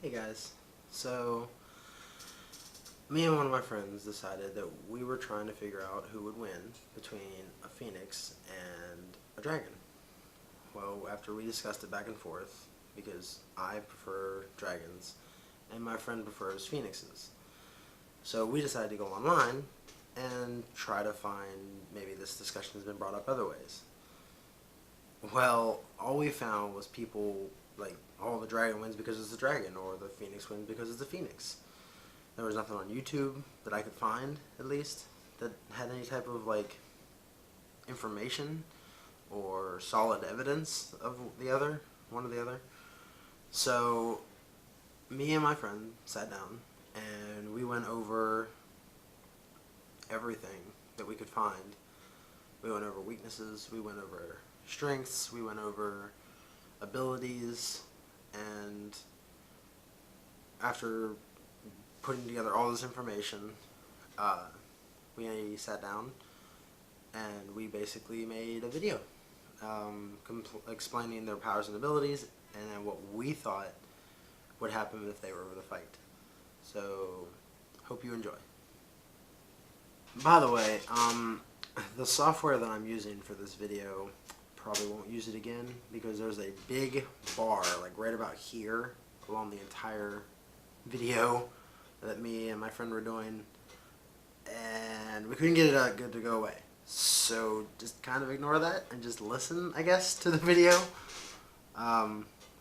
Hey guys, so me and one of my friends decided that we were trying to figure out who would win between a phoenix and a dragon. Well, after we discussed it back and forth, because I prefer dragons and my friend prefers phoenixes, so we decided to go online and try to find maybe this discussion has been brought up other ways. Well, all we found was people like, oh, the dragon wins because it's a dragon, or the phoenix wins because it's a phoenix. There was nothing on YouTube that I could find, at least, that had any type of, like, information or solid evidence of one or the other. So, me and my friend sat down, and we went over everything that we could find. We went over weaknesses, we went over strengths, we went over abilities, and after putting together all this information, we sat down and we basically made a video explaining their powers and abilities and then what we thought would happen if they were to fight. So, hope you enjoy. By the way, the software that I'm using for this video, probably won't use it again because there's a big bar like right about here along the entire video that me and my friend were doing, and we couldn't get it good to go away. So just kind of ignore that and just listen, I guess, to the video. I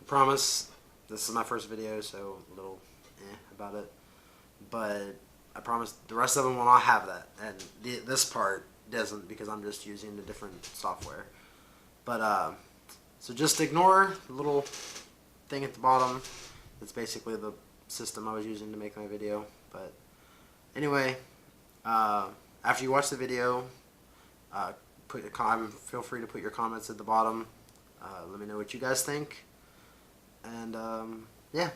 promise this is my first video, so a little about it, but I promise the rest of them will not have that, and this part doesn't because I'm just using a different software. But, so just ignore the little thing at the bottom. It's basically the system I was using to make my video. But, anyway, after you watch the video, feel free to put your comments at the bottom. Let me know what you guys think. And, yeah.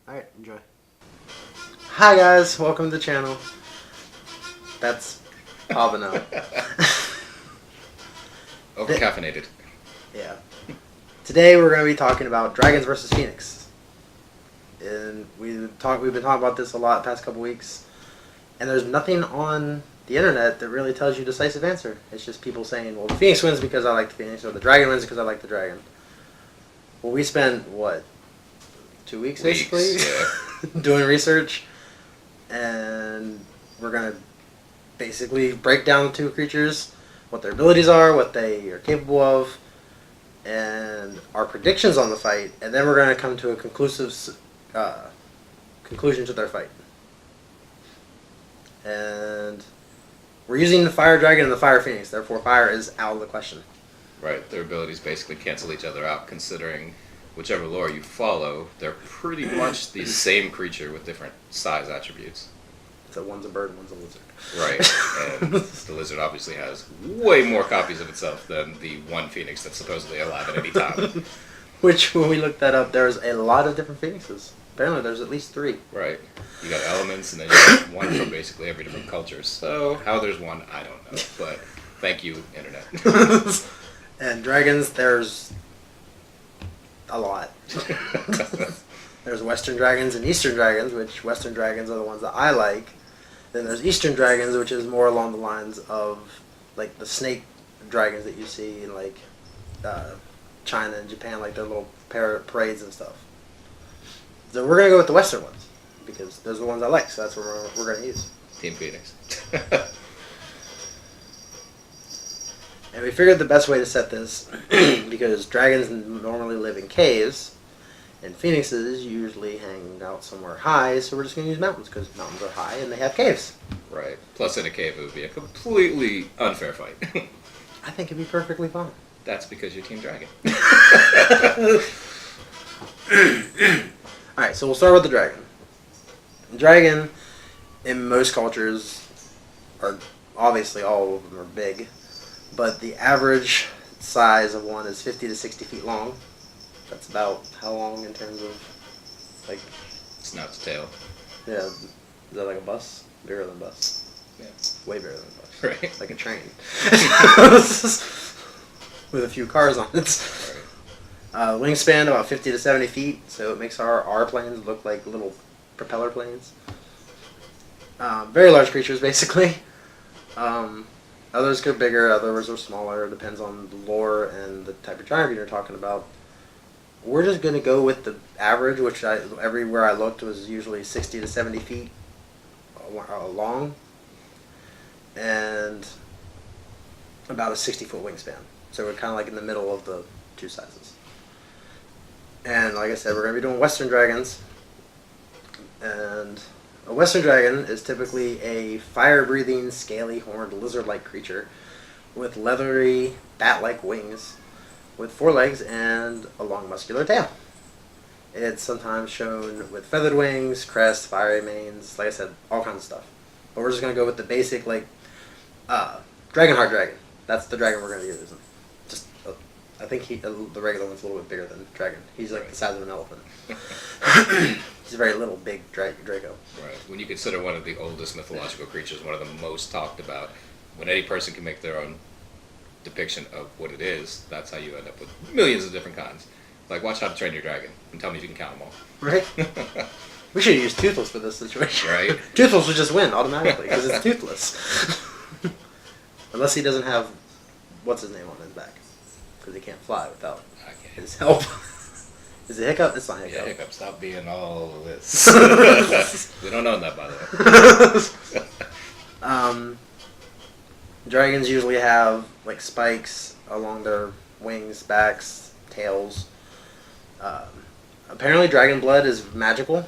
Alright, enjoy. Hi guys, welcome to the channel. That's Pabano. Over-caffeinated. Yeah. Today we're going to be talking about dragons versus phoenix. And we've been talking about this a lot the past couple weeks. And there's nothing on the internet that really tells you a decisive answer. It's just people saying, well, the phoenix wins because I like the phoenix, or the dragon wins because I like the dragon. Well, we spent, what, 2 weeks basically? Yeah. Doing research. And we're going to basically break down the two creatures, what their abilities are, what they are capable of, and our predictions on the fight, and then we're going to come to a conclusion to their fight. And we're using the fire dragon and the fire phoenix, therefore fire is out of the question. Right, their abilities basically cancel each other out, considering whichever lore you follow, they're pretty much the same creature with different size attributes. So one's a bird and one's a lizard. Right, and the lizard obviously has way more copies of itself than the one phoenix that's supposedly alive at any time. Which, when we looked that up, there's a lot of different phoenixes. Apparently there's at least 3. Right. You got elements, and then you got one from basically every different culture. So, how there's one, I don't know. But, thank you, Internet. And dragons, there's a lot. There's Western dragons and Eastern dragons, which Western dragons are the ones that I like. Then there's Eastern dragons, which is more along the lines of like the snake dragons that you see in like China and Japan, like their little parades and stuff. So we're gonna go with the Western ones because those are the ones I like. So that's what we're gonna use. Team Phoenix. And we figured the best way to set this, because dragons normally live in caves, and phoenixes usually hang out somewhere high, so we're just going to use mountains, because mountains are high and they have caves. Right. Plus, in a cave, it would be a completely unfair fight. I think it'd be perfectly fine. That's because you're Team Dragon. Alright, so we'll start with the dragon. The dragon, in most cultures, are obviously all of them are big. But the average size of one is 50 to 60 feet long. That's about how long in terms of, like... Snout to tail. Yeah. Is that like a bus? Bigger than a bus. Yeah. Way bigger than a bus. Right. Like a train. With a few cars on it. Wingspan about 50 to 70 feet, so it makes our planes look like little propeller planes. Very large creatures, basically. Others go bigger, others are smaller. It depends on the lore and the type of dragon you're talking about. We're just going to go with the average, which everywhere I looked was usually 60 to 70 feet long, and about a 60-foot wingspan. So we're kind of like in the middle of the two sizes. And like I said, we're going to be doing Western dragons. And a Western dragon is typically a fire-breathing, scaly-horned, lizard-like creature with leathery, bat-like wings, with 4 legs and a long muscular tail. It's sometimes shown with feathered wings, crest, fiery manes, like I said, all kinds of stuff. But we're just going to go with the basic, like, Dragonheart dragon. That's the dragon we're going to use. Just, I think the regular one's a little bit bigger than dragon. He's like the size of an elephant. He's a very little, big Draco. Right. When you consider one of the oldest mythological creatures, one of the most talked about, when any person can make their own depiction of what it is, that's how you end up with millions of different kinds. Like, watch How to Train Your Dragon and tell me if you can count them all. Right? We should use Toothless for this situation. Right? Toothless would just win automatically because it's toothless. Unless he doesn't have, what's his name on his back? Because he can't fly without his help. Is it Hiccup? It's not Hiccup. Yeah, Hiccup. Stop being all of this. We don't own that, by the way. Dragons usually have like spikes along their wings, backs, tails. Apparently dragon blood is magical,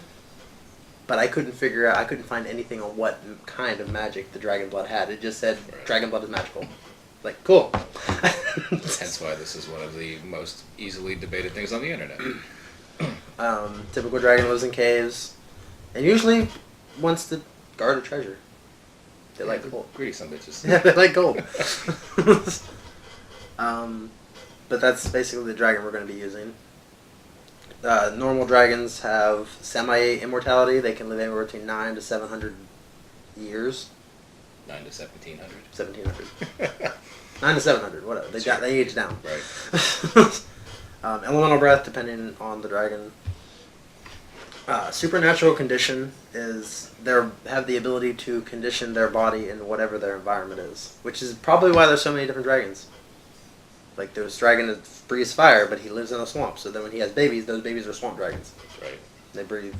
but I couldn't find anything on what kind of magic the dragon blood had. It just said dragon blood is magical. Like, cool. Hence why this is one of the most easily debated things on the internet. Typical dragon lives in caves, and usually wants to guard a treasure. They like gold. Greedy some bitches. Yeah, they like gold. But that's basically the dragon we're going to be using. Normal dragons have semi-immortality. They can live anywhere between 9 to 700 years. 9 to 1700. 1700. 9 to 700, whatever. They age down. Right. Elemental breath, depending on the dragon. Supernatural condition is they have the ability to condition their body in whatever their environment is, which is probably why there's so many different dragons. Like there's dragon that breathes fire, but he lives in a swamp. So then when he has babies, those babies are swamp dragons. Right. They breathe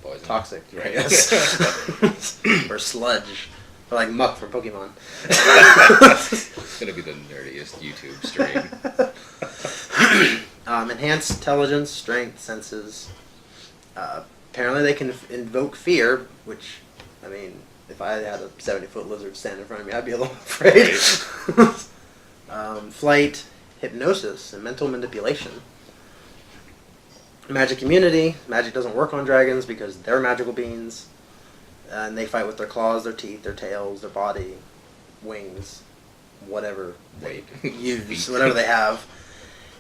poison. Toxic, Right. I guess. Or sludge. Or like muck from Pokemon. It's going to be the nerdiest YouTube stream. Enhanced intelligence, strength, senses. Apparently they can invoke fear, which, I mean, if I had a 70-foot lizard stand in front of me, I'd be a little afraid. Flight, hypnosis, and mental manipulation. Magic immunity. Magic doesn't work on dragons because they're magical beings. And they fight with their claws, their teeth, their tails, their body, wings, whatever they use, whatever they have.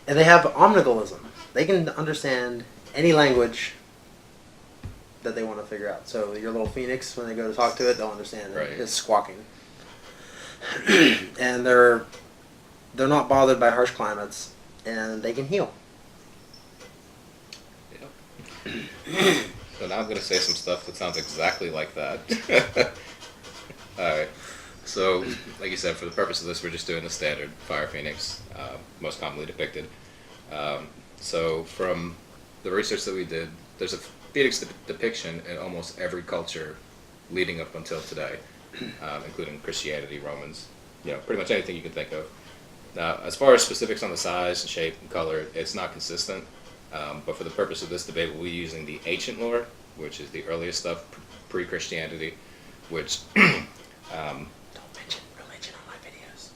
And they have omnigolism. They can understand any language that they want to figure out. So your little pheonix, when they go to talk to it, they'll understand it. Right. It's squawking. And they're not bothered by harsh climates, and they can heal. Yep. So now I'm going to say some stuff that sounds exactly like that. Alright. So, like you said, for the purpose of this, we're just doing the standard fire phoenix, most commonly depicted. So, from the research that we did, there's a phoenix depiction in almost every culture leading up until today, including Christianity, Romans, pretty much anything you can think of. Now, as far as specifics on the size, shape, and color, it's not consistent. But for the purpose of this debate, we'll be using the ancient lore, which is the earliest stuff pre-Christianity, which Don't mention religion on my videos.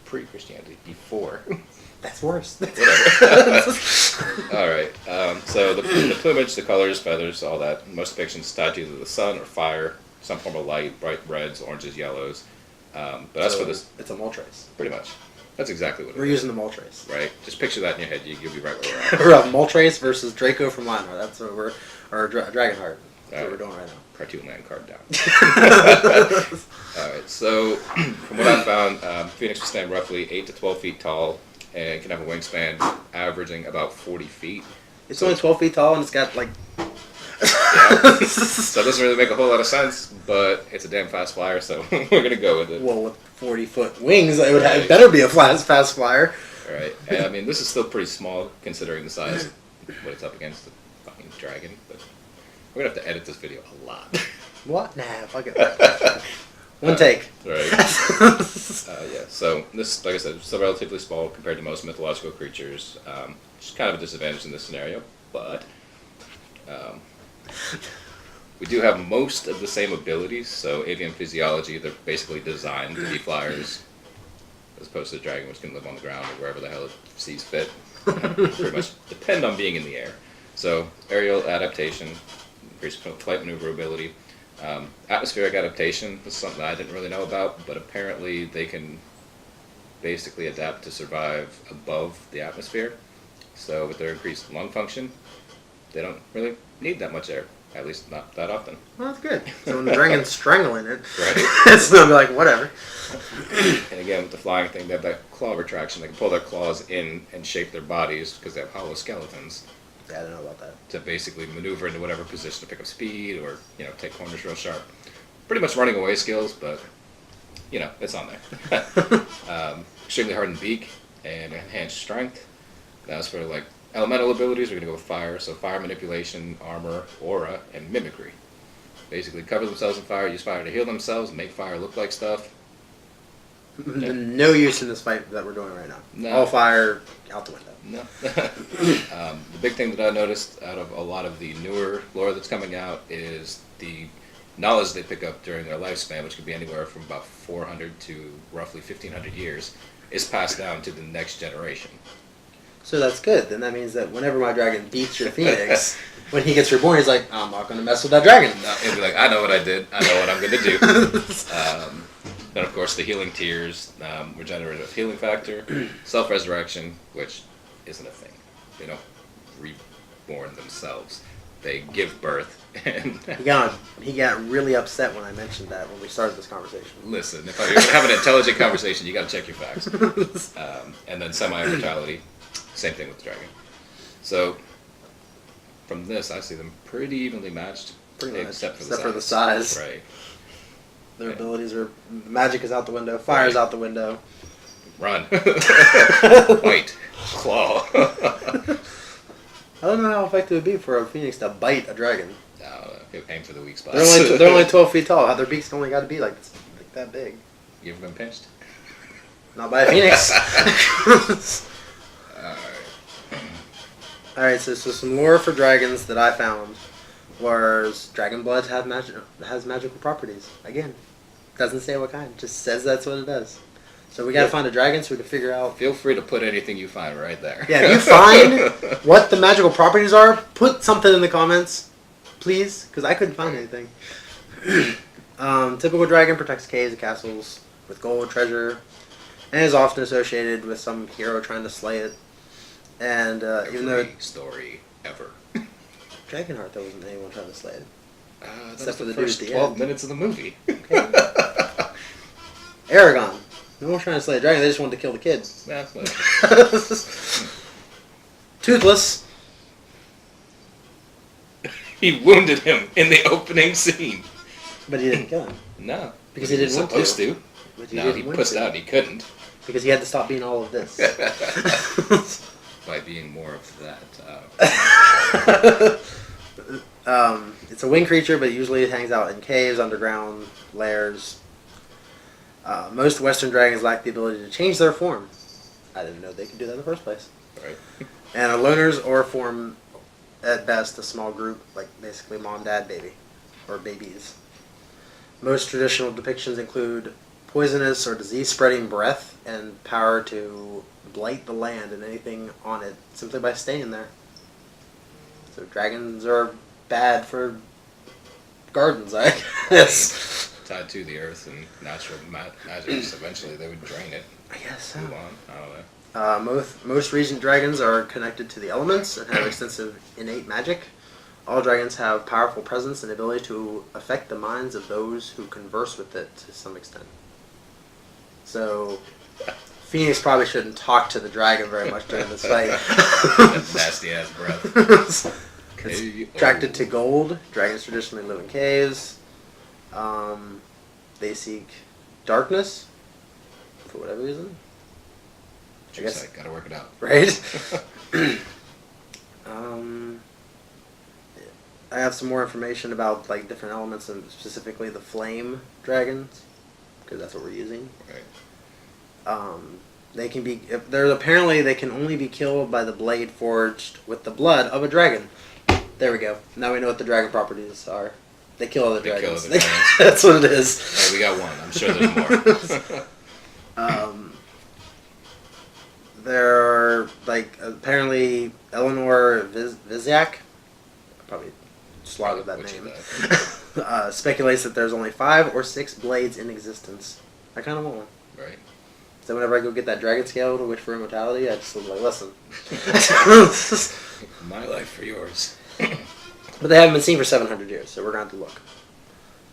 Pre-Christianity, before. That's worse. Whatever. All right. So the plumage, the colors, feathers, all that. Most depictions tied to either the sun or fire, some form of light, bright reds, oranges, yellows. But as for this, it's a mole trace. pretty much. That's exactly what it is. We're using the mole trace. Right? Just picture that in your head. You'll be right where we're at. We're a mole trace versus Draco from Lionheart. That's what we're, or Dragonheart. That's what we're doing right now. Cartoon Land card down. Alright, so from what I found, Phoenix will stand roughly 8 to 12 feet tall, and it can have a wingspan averaging about 40 feet. It's only 12 feet tall, and it's got like... Yeah. So it doesn't really make a whole lot of sense, but it's a damn fast flyer, so we're going to go with it. Well, with 40-foot wings, it better be a fast flyer. Right. And I mean, this is still pretty small considering the size of what it's up against, the fucking dragon. But we're going to have to edit this video a lot. What? Nah, fuck it. One take. Right. Yeah. So this, like I said, is still relatively small compared to most mythological creatures. Which is kind of a disadvantage in this scenario, but we do have most of the same abilities. So avian physiology, they're basically designed to be flyers, as opposed to the dragon, which can live on the ground or wherever the hell it sees fit. Pretty much depend on being in the air. So aerial adaptation, increased flight maneuverability. Atmospheric adaptation is something I didn't really know about, but apparently they can basically adapt to survive above the atmosphere. So with their increased lung function, they don't really need that much air, at least not that often. Well, that's good. So when the dragon's strangling it, Right. it's going to be like, whatever. And again, with the flying thing, they have that claw retraction. They can pull their claws in and shape their bodies because they have hollow skeletons. Yeah, I don't know about that. To basically maneuver into whatever position to pick up speed or, take corners real sharp. Pretty much running away skills, but, it's on there. Extremely hardened beak and enhanced strength. As for, elemental abilities, we're going to go with fire. So fire manipulation, armor, aura, and mimicry. Basically cover themselves in fire, use fire to heal themselves, make fire look like stuff. Yeah. No use in this fight that we're doing right now. No. All fire out the window. No. The big thing that I noticed out of a lot of the newer lore that's coming out is the knowledge they pick up during their lifespan, which could be anywhere from about 400 to roughly 1,500 years, is passed down to the next generation. So that's good. Then that means that whenever my dragon beats your phoenix, when he gets reborn, he's like, I'm not going to mess with that dragon. No, he'll be like, I know what I did. I know what I'm going to do. Then, of course, the healing tears, regenerative healing factor, self-resurrection, which isn't a thing. They don't reborn themselves. They give birth. And he got really upset when I mentioned that when we started this conversation. Listen, if you're going to have an intelligent conversation, you got to check your facts. And then semi-immortality, same thing with the dragon. So, from this, I see them pretty evenly matched, except for the size. Right. Their abilities are... Magic is out the window. Fire is out the window. Run. Bite. Claw. I don't know how effective it would be for a phoenix to bite a dragon. No, aim for the weak spots. They're only 12 feet tall. Their beak's only got to be like that big. You ever been pinched? Not by a phoenix. Alright, so some lore for dragons that I found was dragon blood has magical properties. Again, doesn't say what kind, just says that's what it does. So we gotta find a dragon so we can figure out... Feel free to put anything you find right there. Yeah, if you find what the magical properties are, put something in the comments, please, because I couldn't find anything. Typical dragon protects caves and castles with gold, treasure, and is often associated with some hero trying to slay it. And even though... story ever. Dragonheart, there wasn't anyone trying to slay it. Except for the first 12 minutes of the movie. Okay. Aragon. No one's trying to slay a dragon, they just wanted to kill the kid. Nah, Toothless. He wounded him in the opening scene. But he didn't kill him. No. Because he didn't want supposed to. No, he pussed out, he couldn't. Because he had to stop being all of this. By being more of that. It's a winged creature, but usually it hangs out in caves, underground, lairs. Most Western dragons lack the ability to change their form. I didn't know they could do that in the first place. Right. And are loners or form, at best, a small group, like basically mom, dad, baby, or babies. Most traditional depictions include poisonous or disease-spreading breath and power to blight the land and anything on it simply by staying there. So dragons are bad for gardens, I guess. Tied to the earth and natural magics, eventually they would drain it. I guess so. Move on. I don't know. Most regent dragons are connected to the elements and have extensive innate magic. All dragons have powerful presence and ability to affect the minds of those who converse with it to some extent. So, Phoenix probably shouldn't talk to the dragon very much during this fight. Nasty ass breath. It's attracted to gold. Dragons traditionally live in caves. They seek darkness for whatever reason. I guess gotta work it out. Right? I have some more information about like different elements and specifically the flame dragons because that's what we're using. Right. They can be. Apparently they can only be killed by the blade forged with the blood of a dragon. There we go. Now we know what the dragon properties are. They kill other dragons. Kill other dragons. That's what it is. Hey, we got one. I'm sure there's more. There are like apparently Eleanor Viziak, probably slaughtered that name. Speculates that there's only 5 or 6 blades in existence. I kind of want one. Right. So whenever I go get that dragon scale to wish for immortality, I just was like, listen. My life for yours. But they haven't been seen for 700 years, so we're going to have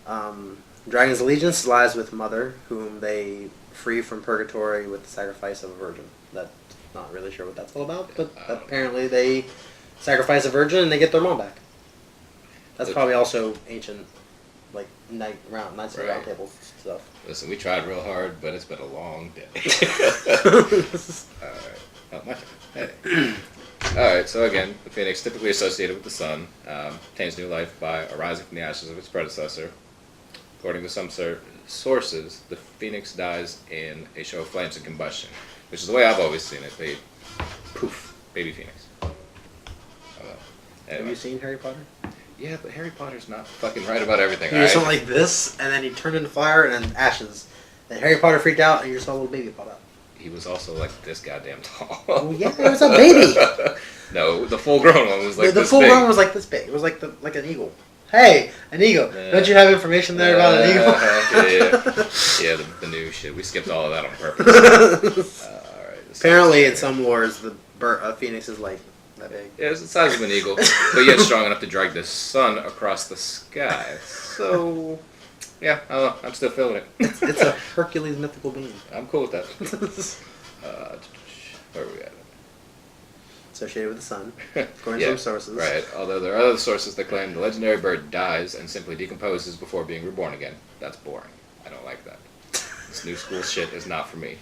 to look. Dragon's allegiance lies with Mother, whom they free from purgatory with the sacrifice of a virgin. That's not really sure what that's all about, but apparently they sacrifice a virgin and they get their mom back. That's probably also ancient, like Knights of the Round Table stuff. Listen, we tried real hard, but it's been a long day. Alright. Oh, my turn. Hey. Alright, so again, the phoenix, typically associated with the sun, obtains new life by arising from the ashes of its predecessor. According to some sources, the phoenix dies in a show of flames and combustion, which is the way I've always seen it. They poof, baby phoenix. Anyway. Have you seen Harry Potter? Yeah, but Harry Potter's not fucking right about everything. He just went like this, and then he turned into fire and then ashes. Then Harry Potter freaked out, and you just saw a little baby pop out. He was also like this goddamn tall. Oh yeah, it was a baby. No, the full-grown one was like the this full big. grown was like this big. It was like like an eagle. Hey, an eagle! Don't you have information there about an eagle? Yeah, the new shit. We skipped all of that on purpose. All right. Apparently, in some lores, the phoenix is like that big. Yeah, it's the size of an eagle, but yet strong enough to drag the sun across the sky. So, yeah, I don't know. I'm still feeling it. It's a Hercules mythical being. I'm cool with that. Where are we at? Associated with the sun, according to some sources. Right, although there are other sources that claim the legendary bird dies and simply decomposes before being reborn again. That's boring. I don't like that. This new school shit is not for me.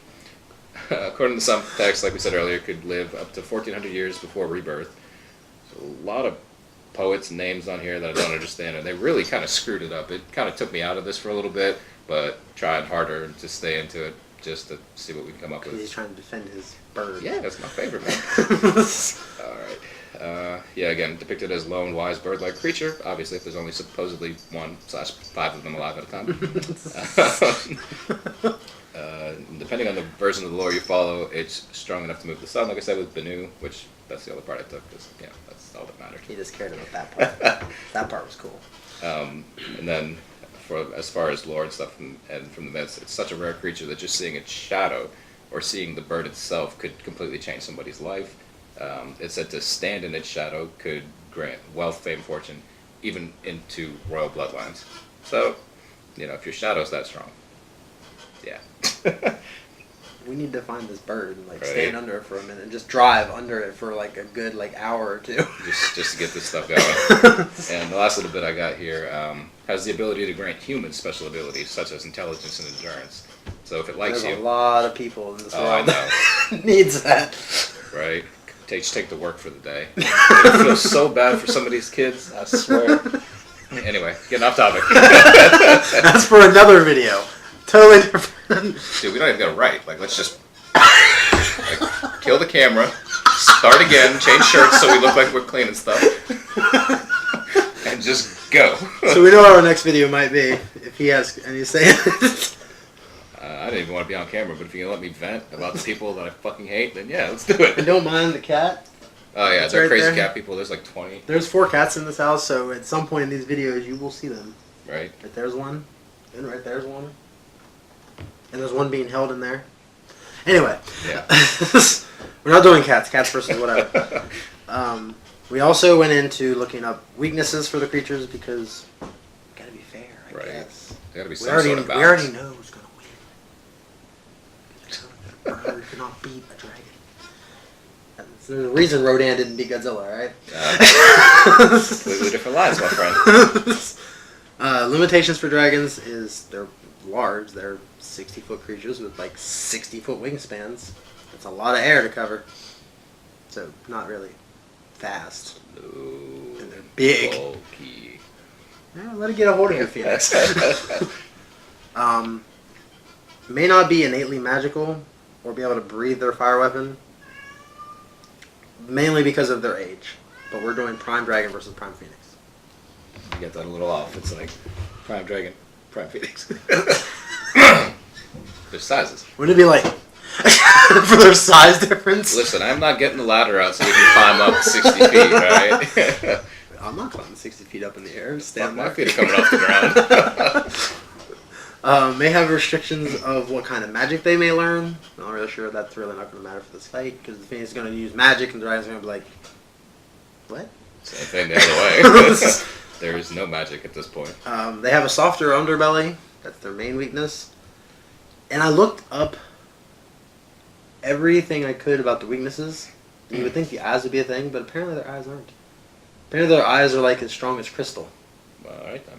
According to some texts, like we said earlier, could live up to 1,400 years before rebirth. So a lot of poets' names on here that I don't understand, and they really kind of screwed it up. It kind of took me out of this for a little bit, but trying harder to stay into it just to see what we can come up with. He's trying to defend his bird. Yeah, that's my favorite, man. Alright. Yeah, again, depicted as lone, wise, bird-like creature. Obviously, if there's only supposedly 1/5 of them alive at a time. Depending on the version of the lore you follow, it's strong enough to move the sun, like I said with Benu, which that's the other part I took, because, yeah, that's all that mattered. He just cared about that part. That part was cool. And then, as far as lore and stuff from the myths, it's such a rare creature that just seeing its shadow or seeing the bird itself could completely change somebody's life. It's said to stand in its shadow could grant wealth, fame, fortune, even into royal bloodlines. So, if your shadow's that strong, yeah. We need to find this bird and stand under it for a minute and just drive under it for a good hour or two. just to get this stuff going. And the last little bit I got here has the ability to grant humans special abilities such as intelligence and endurance. So if it likes There's you, a lot of people in this world I know. that needs that. Right? Take to work for the day. It feels so bad for some of these kids, I swear. Anyway, getting off topic. That's for another video. Totally different. Dude, we don't even gotta write. Let's just kill the camera, start again, change shirts so we look like we're cleaning stuff, and just go. So we know what our next video might be if he has any say in it. I didn't even want to be on camera, but if you're gonna let me vent about the people that I fucking hate, then yeah, let's do it. And don't mind the cat. Oh yeah, It's they're right crazy there. cat people. There's 20. There's 4 cats in this house, so at some point in these videos you will see them. Right. Right there's one, and right there's one, and there's one being held in there. Anyway, Yeah. we're not doing cats versus whatever. We also went into looking up weaknesses for the creatures because we gotta be fair, I Right. guess. There gotta be We some sort of already balance. know who's gonna win. could not beat a dragon. There's a reason Rodan didn't beat Godzilla, right? Completely different lines, my friend. Limitations for dragons is they're large. They're 60-foot creatures with like 60-foot wingspans. That's a lot of air to cover. So not really fast. Ooh, and they're big. Bulky. Yeah, let it get a hold of your phoenix. May not be innately magical or be able to breathe their fire weapon. Mainly because of their age. But we're doing Prime Dragon versus Prime Phoenix. You get that a little off. It's like Prime Dragon, Prime Phoenix. Their sizes. Wouldn't it be like for their size difference? Listen, I'm not getting the ladder out so we can climb up 60 feet, right? I'm not climbing 60 feet up in the air. Stand my feet are coming off the ground. May have restrictions of what kind of magic they may learn. Not really sure that's really not going to matter for this fight because the Phoenix is going to use magic and the Dragon's going to be like, what? Same thing the other way. There is no magic at this point. They have a softer underbelly. That's their main weakness. And I looked up everything I could about the weaknesses. You would think the eyes would be a thing, but apparently their eyes aren't. Apparently their eyes are like as strong as crystal. Well, alright then.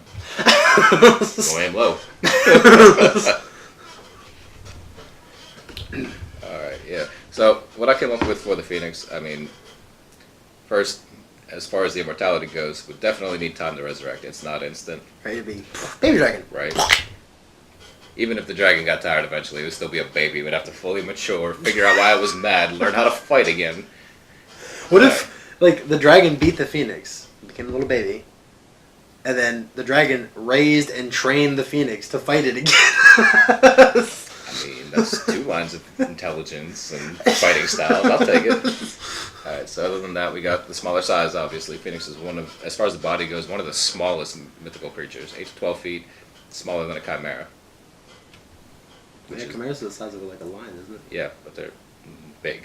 Go aim low. Alright, yeah. So, what I came up with for the Phoenix, I mean, first, as far as the immortality goes, would definitely need time to resurrect. It's not instant. Ready to be baby dragon. Right. Even if the dragon got tired eventually, it would still be a baby. We'd have to fully mature, figure out why it was mad, learn how to fight again. What if, like, the dragon beat the Phoenix, became a little baby, and then the dragon raised and trained the Phoenix to fight it again? I mean, that's 2 lines of intelligence and fighting styles. I'll take it. Alright, so other than that, we got the smaller size, obviously. Phoenix is one of, as far as the body goes, one of the smallest mythical creatures. 8 to 12 feet, smaller than a chimera. Yeah, chimeras are the size of like a lion, isn't it? Yeah, but they're big.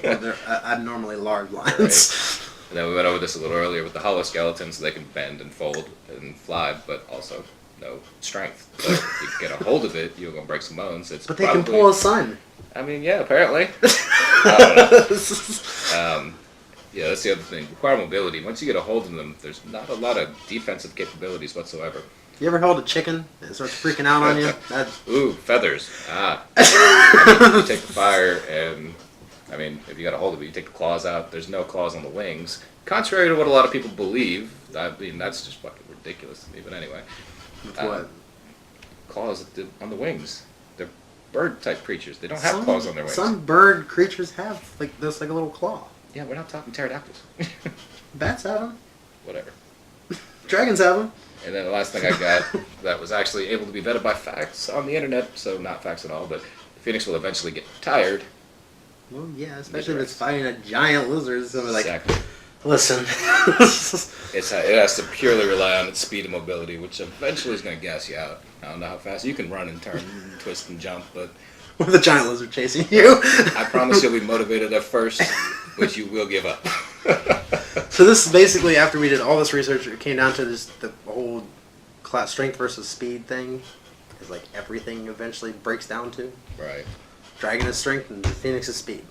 Well, they're abnormally large lions. Right. And then we went over this a little earlier with the hollow skeletons, so they can bend and fold and fly, but also no strength. So if you get a hold of it, you're going to break some bones. It's but they can pull a sun. I mean, yeah, apparently. I don't know. Yeah, that's the other thing. Require mobility. Once you get a hold of them, there's not a lot of defensive capabilities whatsoever. You ever held a chicken and it starts freaking out on you? Ooh, feathers. I mean, you take the fire and, I mean, if you got a hold of it, you take the claws out. There's no claws on the wings. Contrary to what a lot of people believe. I mean, that's just fucking ridiculous to me, but anyway. What? Claws on the wings. They're bird-type creatures. They don't have claws on their wings. Some bird creatures have, like, there's like a little claw. Yeah, we're not talking pterodactyls. Bats have them. Whatever. Dragons have them. And then the last thing I got that was actually able to be vetted by facts on the internet, so not facts at all, but the Phoenix will eventually get tired. Well, yeah, especially if it's fighting a giant lizard. So Exactly. Like, listen. It has to purely rely on its speed and mobility, which eventually is going to gas you out. I don't know how fast you can run and turn and twist and jump, but... With a giant lizard chasing you. I promise you'll be motivated at first, but you will give up. So this is basically, after we did all this research, it came down to this, the whole class strength versus speed thing. Is like everything eventually breaks down to. Right. Dragon is strength and the Phoenix is speed.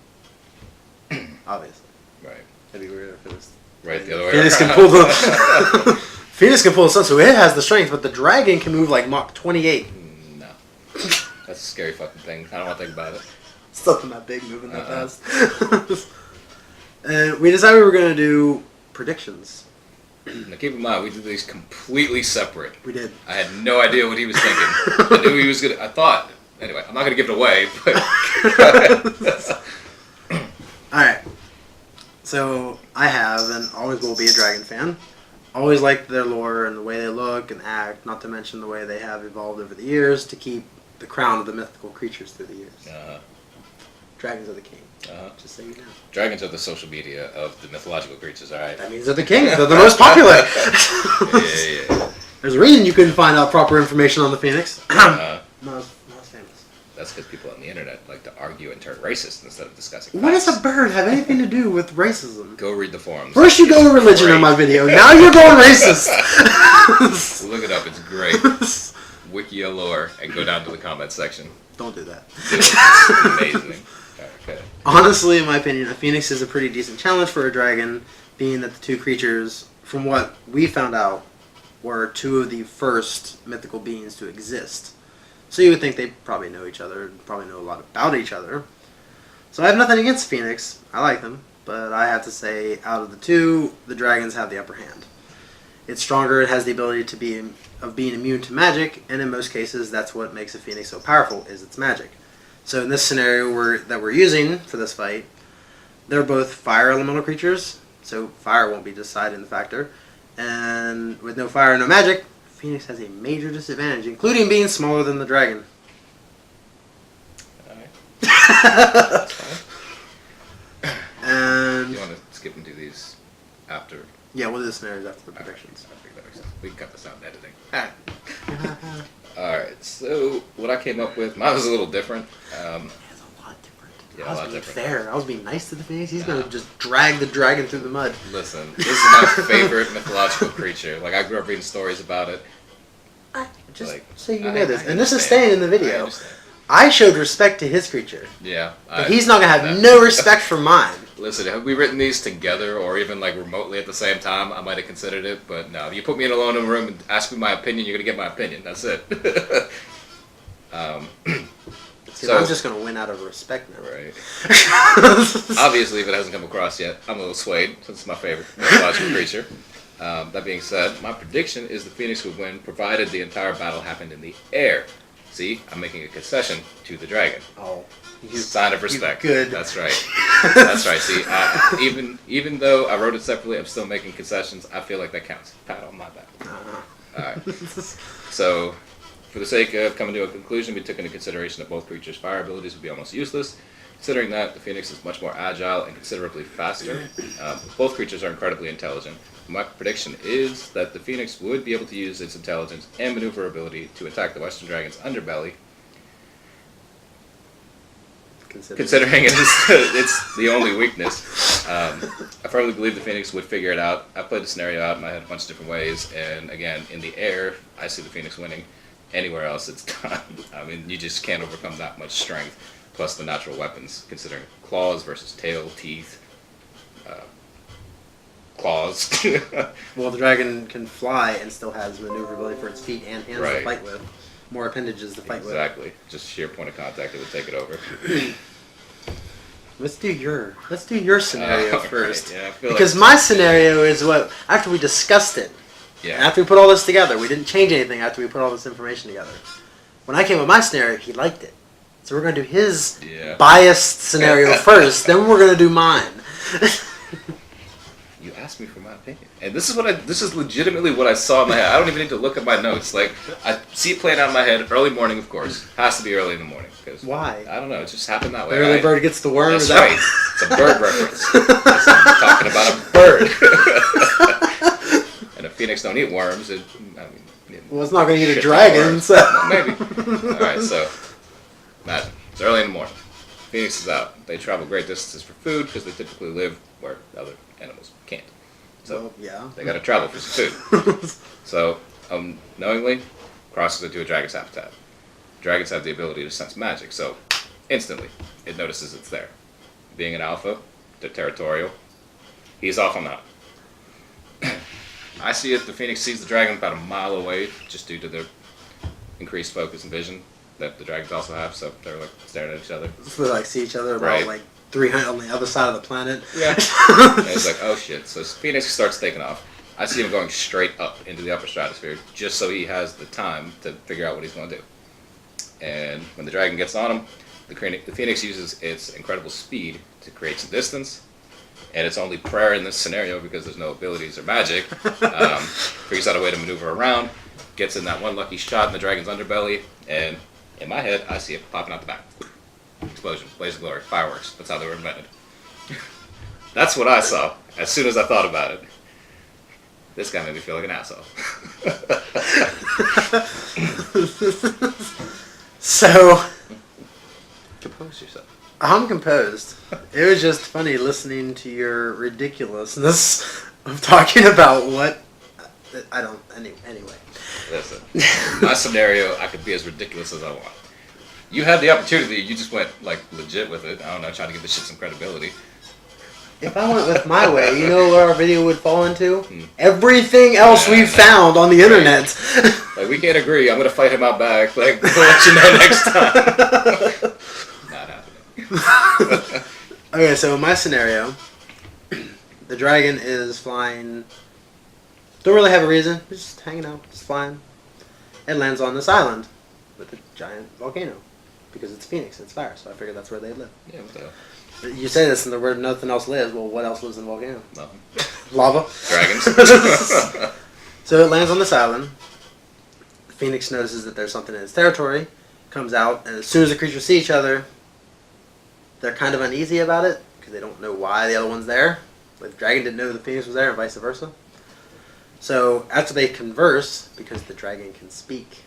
Obviously. Right. That'd be weird if it was... Right, the other way Phoenix around. can pull the... Phoenix can pull the sun, so it has the strength, but the dragon can move like Mach 28. No. That's a scary fucking thing. I don't want to think about it. Something that big moving that fast. And we decided we were going to do predictions. Now keep in mind, we did these completely separate. We did. I had no idea what he was thinking. I knew he was gonna. I thought. Anyway, I'm not gonna give it away. But Alright. So, I have and always will be a dragon fan. Always liked their lore and the way they look and act, not to mention the way they have evolved over the years to keep the crown of the mythical creatures through the years. Dragons are the king. Just so you know. Dragons are the social media of the mythological creatures, alright? That means they're the king. They're the most popular. Yeah. There's a reason you couldn't find out proper information on the Phoenix. Not as famous. That's because people on the internet like to argue and turn racist instead of discussing What facts. does a bird have anything to do with racism? Go read the forums. First you go to religion on my video. Now you're going racist. Look it up. It's great. Wiki lore and go down to the comments section. Don't do that. It's amazing. Okay. Honestly, in my opinion, a phoenix is a pretty decent challenge for a dragon, being that the two creatures, from what we found out, were two of the first mythical beings to exist. So you would think they probably know each other, and probably know a lot about each other. So I have nothing against phoenix. I like them. But I have to say, out of the two, the dragons have the upper hand. It's stronger, it has the ability to be of being immune to magic, and in most cases, that's what makes a phoenix so powerful, is its magic. So in this scenario that we're using for this fight, they're both fire elemental creatures, so fire won't be the deciding factor. And with no fire and no magic, Phoenix has a major disadvantage, including being smaller than the dragon. Alright. That's fine. And You want to skip and do these after? yeah, we'll do the scenarios after the predictions. I think that makes sense. We can cut this out in editing. Alright. Alright, so what I came up with, mine was a little different. It's a lot different. Yeah, I was a lot being different. fair. I was being nice to the Phoenix. He's going to just drag the dragon through the mud. Listen, this is my favorite mythological creature. Like, I grew up reading stories about it. Just Like, so you I- know this. I And this is understand. staying in the I video. understand. I showed respect to his creature. Yeah. But he's not going to have no respect for mine. Listen, had we written these together or even like remotely at the same time, I might have considered it. But no, if you put me alone in a room and ask me my opinion, you're going to get my opinion. That's it. See, So- I'm just going to win out of respect now. Right. Obviously, if it hasn't come across yet, I'm a little swayed since it's my favorite mythological creature. That being said, my prediction is the Phoenix would win provided the entire battle happened in the air. See, I'm making a concession to the dragon. Oh, you, Sign of respect. good. That's right. That's right. See, even though I wrote it separately, I'm still making concessions. I feel like that counts. Pat on my back. All right. So, for the sake of coming to a conclusion, we took into consideration that both creatures' fire abilities would be almost useless. Considering that the Phoenix is much more agile and considerably faster, both creatures are incredibly intelligent. My prediction is that the Phoenix would be able to use its intelligence and maneuverability to attack the Western Dragon's underbelly. Considering it's the only weakness, I firmly believe the Phoenix would figure it out. I played the scenario out in my head a bunch of different ways, and again, in the air, I see the Phoenix winning. Anywhere else, it's done. I mean, you just can't overcome that much strength, plus the natural weapons, considering claws versus tail, teeth, claws. Well, the dragon can fly and still has maneuverability for its feet and hands Right. to fight with. More appendages to fight Exactly. Just sheer point of contact, it would take it over. with. Let's do your scenario Okay, first. yeah, I feel Because like- my scenario is what, after we discussed it, Yeah. after we put all this together, we didn't change anything after we put all this information together. When I came with my scenario, he liked it. So we're going to do his Yeah. biased scenario first, then we're going to do mine. You asked me for my opinion, and this is legitimately what I saw in my head. I don't even need to look at my notes. Like, I see it playing out in my head. Early morning, of course, has to be early in the morning. Cause Why? I don't know. It just happened that way. The early right? bird gets the worm. That's is that- right. It's a bird reference. I'm talking about a bird. And a phoenix don't eat worms. Well, it's not going to eat a shit dragon, worms. so... Well, maybe. All right. So, imagine it's early in the morning. Phoenix is out. They travel great distances for food because they typically live where other animals can't. So Well, yeah. they got to travel for some food. So, knowingly, crosses into a dragon's habitat. Dragons have the ability to sense magic, so instantly it notices it's there. Being an alpha, they're territorial. He's off on the hunt. I see it. The Phoenix sees the dragon about a mile away, just due to their increased focus and vision that the dragons also have. So they're like staring at each other. So they like see each other about Right. like 300 on the other side of the planet. Yeah. And it's like, oh shit. So Phoenix starts taking off. I see him going straight up into the upper stratosphere just so he has the time to figure out what he's going to do. And when the dragon gets on him, the Phoenix uses its incredible speed to create some distance. And it's only prayer in this scenario because there's no abilities or magic. Figures out a way to maneuver around, gets in that one lucky shot in the dragon's underbelly, and in my head, I see it popping out the back. Explosion, blaze of glory, fireworks. That's how they were invented. That's what I saw as soon as I thought about it. This guy made me feel like an asshole. So, Compose yourself. I'm composed. It was just funny listening to your ridiculousness of talking about what... I don't... Anyway. Listen, my scenario, I could be as ridiculous as I want. You had the opportunity. You just went like legit with it. I don't know, trying to give this shit some credibility. If I went with my way, you know what our video would fall into? Everything else we've found on the internet. Like, we can't agree. I'm gonna fight him out back. Like, we'll let you know next time. Not happening. Okay, so in my scenario, the dragon is flying. Don't really have a reason. It's just hanging out, just flying. It lands on this island with a giant volcano because it's Phoenix and it's fire. So I figured that's where they live. Yeah, what the hell? You say this, and the word nothing else lives. Well, what else lives in a volcano? Nothing. Lava. Dragons. So it lands on this island. The Phoenix notices that there's something in its territory, comes out, and as soon as the creatures see each other, they're kind of uneasy about it because they don't know why the other one's there. Like the dragon didn't know the Phoenix was there, and vice versa. So after they converse, because the dragon can speak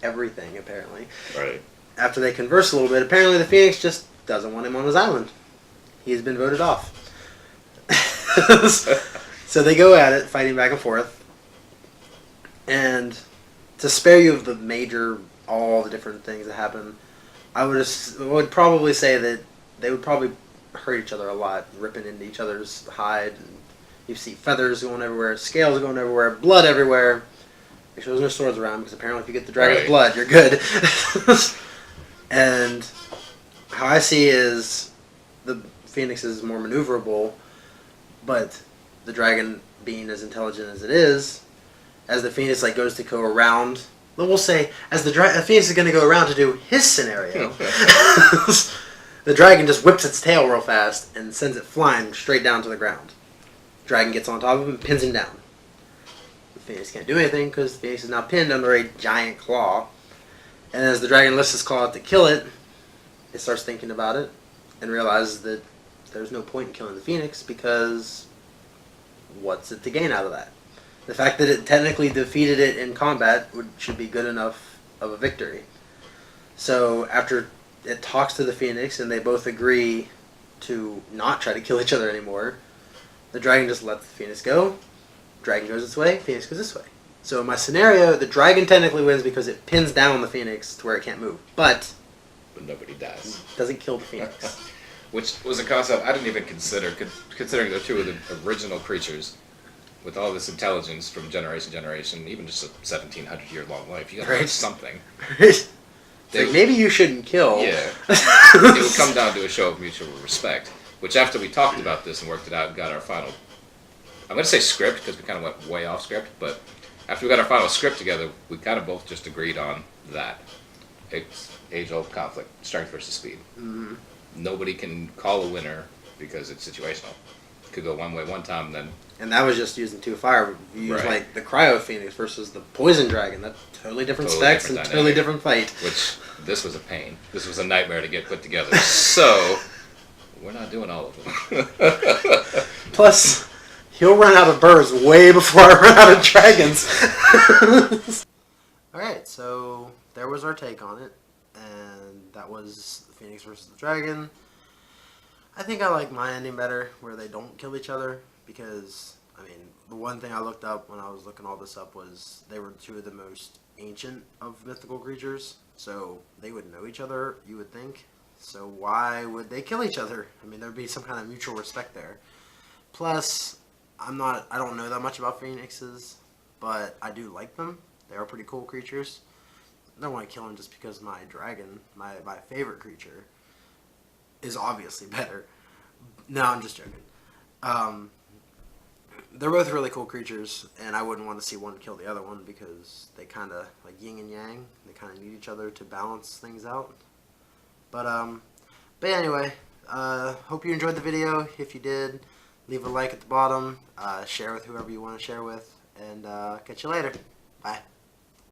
everything apparently. Right. After they converse a little bit, apparently the Phoenix just doesn't want him on his island. He's been voted off. So they go at it, fighting back and forth. And to spare you of all the different things that happen, I would probably say that they would probably hurt each other a lot, ripping into each other's hide. And you see feathers going everywhere, scales going everywhere, blood everywhere. Make sure there's no swords around, because apparently if you get the dragon's blood, you're good. And how I see is the Phoenix is more maneuverable, but the dragon being as intelligent as it is, as the Phoenix goes to go around, we'll say as the Phoenix is going to go around to do his scenario, the dragon just whips its tail real fast and sends it flying straight down to the ground. Dragon gets on top of him and pins him down. The Phoenix can't do anything because the Phoenix is now pinned under a giant claw. And as the dragon lifts his claw out to kill it, it starts thinking about it and realizes that there's no point in killing the Phoenix because what's it to gain out of that? The fact that it technically defeated it in combat should be good enough of a victory. So after it talks to the Phoenix and they both agree to not try to kill each other anymore, the dragon just lets the Phoenix go. Dragon goes its way, Phoenix goes this way. So in my scenario, the dragon technically wins because it pins down the Phoenix to where it can't move. But nobody dies. Doesn't kill the Phoenix. Which was a concept I didn't even consider, considering they're two of the original creatures with all this intelligence from generation to generation, even just a 1,700-year-long life. You gotta learn something. Maybe you shouldn't kill. Yeah. It would come down to a show of mutual respect, which after we talked about this and worked it out and got our final, I'm going to say script because we kind of went way off script, but after we got our final script together, we kind of both just agreed on that. It's age-old conflict, strength versus speed. Mm-hmm. Nobody can call a winner because it's situational. It could go one way one time, then... And that was just using two fire. You use the Cryo Phoenix versus the Poison Dragon. That's totally different specs and totally different fight. Which, this was a pain. This was a nightmare to get put together. So, we're not doing all of them. Plus, he'll run out of birds way before I run out of dragons. Alright, so there was our take on it. And that was the Phoenix versus the Dragon. I think I like my ending better, where they don't kill each other. Because, I mean, the one thing I looked up when I was looking all this up was they were two of the most ancient of mythical creatures. So they would know each other, you would think. So why would they kill each other? I mean, there'd be some kind of mutual respect there. Plus, I don't know that much about phoenixes, but I do like them. They are pretty cool creatures. I don't want to kill them just because my dragon, my favorite creature, is obviously better. No, I'm just joking. They're both really cool creatures, and I wouldn't want to see one kill the other one because they kind of, like yin and yang, they kind of need each other to balance things out. But anyway, hope you enjoyed the video. If you did, leave a like at the bottom, share with whoever you want to share with, and catch you later. Bye.